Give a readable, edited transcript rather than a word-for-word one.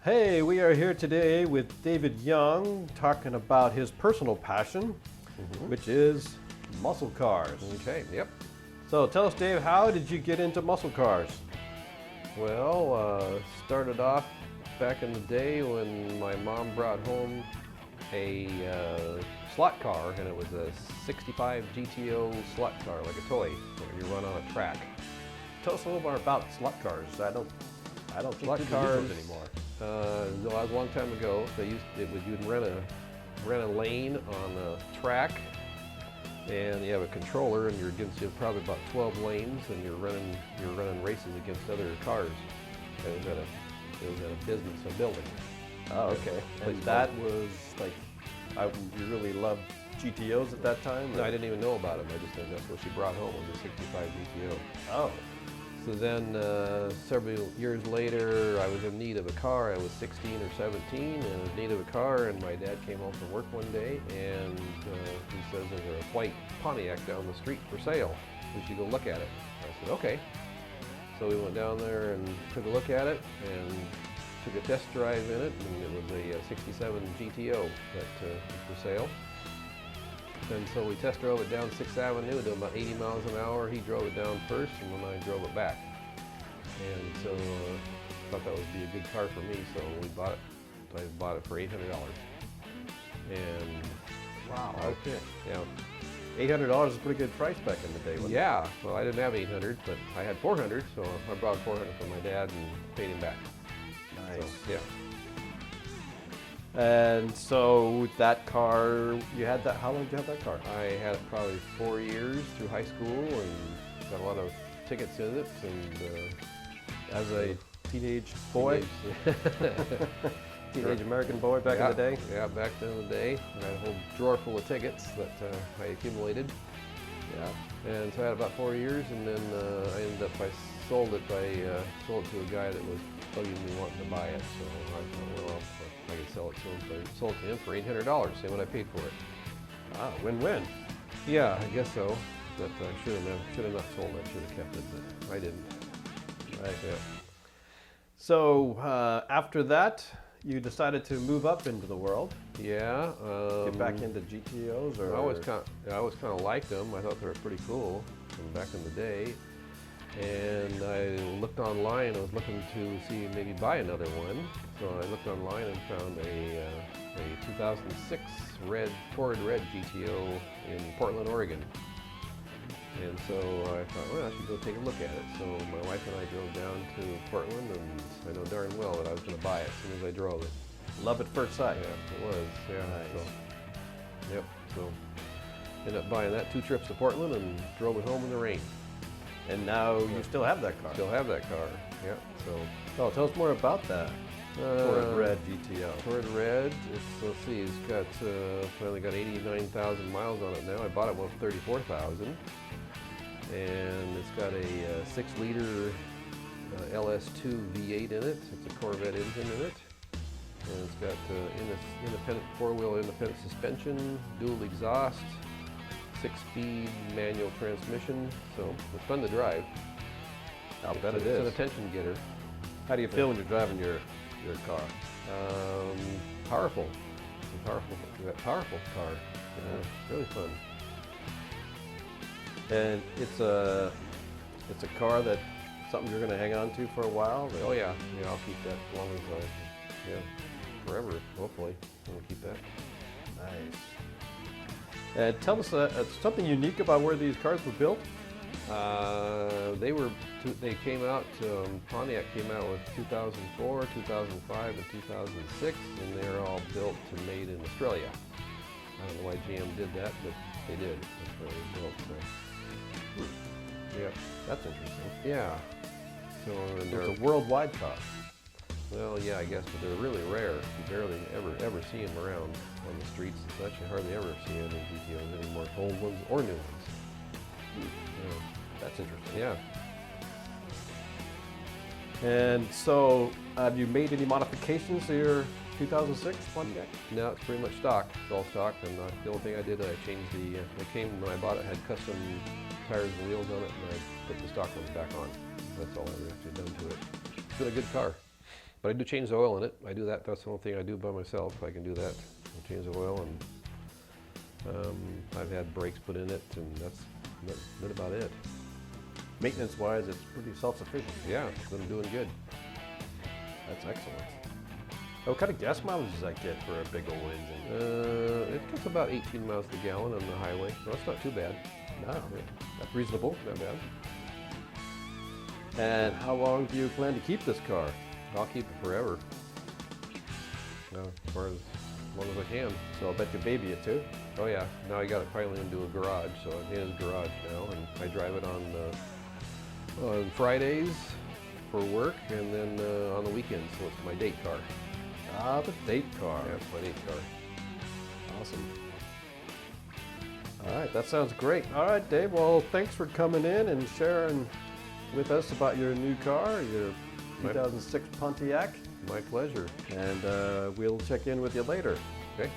Hey, we are here today with David Young talking about his personal passion, which is muscle cars. Okay, yep. So tell us, Dave, how did you get into muscle cars? Well, started off back in the day when my mom brought home a slot car, and it was a 65 GTO slot car, like a toy, where you run on a track. Tell us a little more about slot cars. I don't think Slot people cars use those anymore. No, a long time ago, you'd rent a lane on a track, and you have a controller, and you're against probably about 12 lanes, and you're running races against other cars. It was at a business, a building. Oh, okay. And that was like, you really loved GTOs at that time? No, I didn't even know about them. I just think that's what she brought home, was a 65 GTO. Oh. So then, several years later, I was in need of a car. I was 16 or 17, and I was in need of a car, and my dad came home from work one day, and he says, there's a white Pontiac down the street for sale. We should go look at it. I said, okay. So we went down there and took a look at it, and took a test drive in it, and it was a 67 GTO that was for sale. And so we test drove it down 6th Avenue, doing about 80 miles an hour. He drove it down first, and then I drove it back. And so I thought that would be a good car for me, so we bought it. I bought it for $800. And Wow. okay, yeah. $800 is a pretty good price back in the day, wasn't it? Yeah, well, I didn't have 800, but I had 400, so I brought 400 from my dad and paid him back. Nice. So, yeah. And so that car, you had that, how long did you have that car? I had it probably 4 years through high school, and got a lot of tickets in it, and As a teenage boy? Teenage American boy back in the day? Yeah, back in the day. I had a whole drawer full of tickets that I accumulated. Yeah. And so I had about 4 years, and then I ended up, I sold it to a guy that was bugging me wanting to buy it. So I thought, well, I could sell it to him. So I sold it to him for $800, same what I paid for it. Ah, win-win. Yeah, I guess so. But I should have not sold it. I should have kept it, but I didn't. Right. Yeah. So after that, you decided to move up into the world, Yeah. get back into GTOs, or? I always kind of liked them. I thought they were pretty cool from back in the day. And I looked online. I was looking to see maybe buy another one. So I looked online and found a 2006 Torrid Red GTO in Portland, Oregon. And so I thought, well, I should go take a look at it. So my wife and I drove down to Portland, and I know darn well that I was going to buy it as soon as I drove it. Love at first sight. Yeah, it was. Yeah. Nice. So, yep. So ended up buying that 2 trips to Portland and drove it home in the rain. And now you still have that car. Still have that car. Yeah. So. Oh, tell us more about that. Torrid Red GTO. Torrid Red. Let's see. It's got finally got 89,000 miles on it now. I bought it with 34,000, and it's got a 6-liter LS2 V8 in it. It's a Corvette engine in it, and it's got independent 4-wheel independent suspension, dual exhaust, 6-speed manual transmission. So it's fun to drive. I'll bet it It's is. an attention getter. How do you feel when you're driving your car? Powerful. Powerful car. Yeah, really fun. And it's a car that something you're going to hang on to for a while. Oh yeah, yeah. I'll keep that as long as forever. Hopefully, I'll keep that. Nice. And tell us something unique about where these cars were built. They came out. Pontiac came out with 2004, 2005, and 2006, and they're all built and made in Australia. I don't know why GM did that, but they did. That's where they built. So. Yeah, That's interesting. yeah. So and So they're, it's a worldwide car. well, yeah, I guess, but they're really rare. You barely ever see them around on the streets and such. You hardly ever see any GTOs anymore, old ones or new ones. Yeah. That's interesting. Yeah. And so, have you made any modifications to your 2006 Pontiac? No, it's pretty much stock. It's all stock, and the only thing I did, I changed when I bought it, had custom tires and wheels on it, and I put the stock ones back on. That's all I've actually done to it. It's been a good car. But I do change the oil in it. I do that. That's the only thing I do by myself. I can do that. I change the oil, and I've had brakes put in it, and that's about it. Maintenance-wise, it's pretty self-sufficient. Yeah, I'm doing good. That's excellent. What kind of gas mileage does that get for a big old engine? It gets about 18 miles per gallon on the highway. Well, that's not too bad. No, Yeah, that's reasonable. not bad. And how long do you plan to keep this car? I'll keep it forever. As far as long as I can. So I'll bet you baby it too. Oh yeah, now I got it finally into a garage, so I'm in his garage now, and I drive it on Fridays for work, and then on the weekends, so it's my date car. Ah, the date car. Yeah, it's my date car. Awesome. All right, that sounds great. All right, Dave, well, thanks for coming in and sharing with us about your new car, your 2006 Pontiac, My pleasure. and we'll check in with you later. Okay.